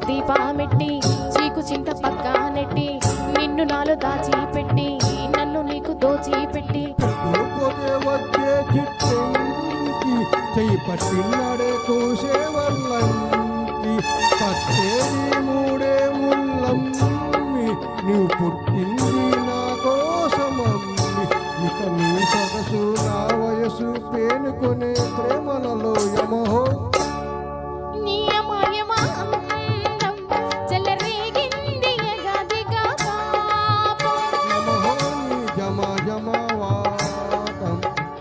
దీపామెట్టి చీకు చింత పక్క నెట్టి నిన్ను నాలో దాచిపెట్టి నన్ను నీకు దోచిపెట్టి చెయ్యి పట్టినాడే కోసేవల్లంకి పట్టేది మూడే ముల్లమ్మి నువ్వు పుట్టింది నా కోసమమ్మి ఇక నీ సొగసు నా వయసు పేనుకొనే ప్రేమలలో యమహో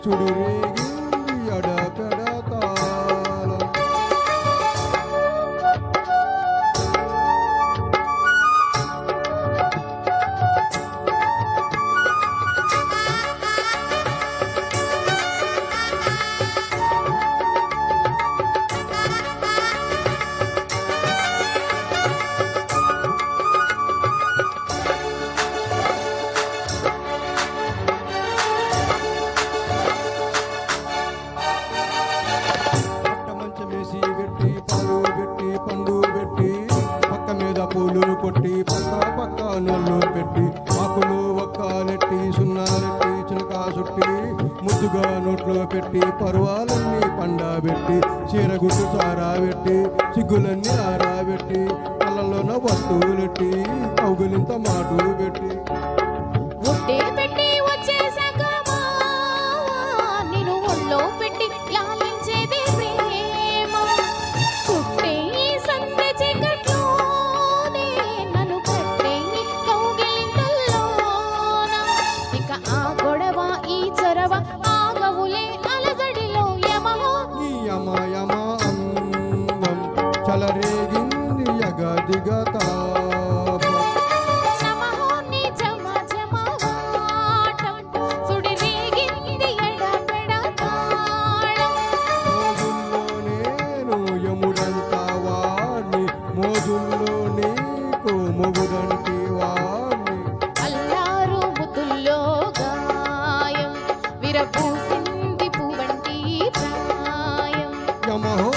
చుడు రేగింది అడకడ తాళం పూలు కొట్టి పక్క నొల్లు పెట్టి ఆకులు ఒక్కలెట్టి సున్నాలెట్టి చిలక చుట్టి ముద్దుగా నోట్లో పెట్టి పర్వాలన్నీ పండబెట్టి చీరగుట్టు సారాబెట్టి సిగ్గులన్నీ ఆరాబెట్టి కళ్ళలోన వస్తువులెట్టి కౌగులింత మాటు పెట్టి చలరేగింది యగదిగా మోజుల్లో నేను యముడంతా వాణ్ణి మోజుల్లో నీకు మొగుడంటి వాణ్ణి అల్లారు ముద్దుల్లో గాయం విరపూసింది పువ్వంటి ప్రాయం యమహో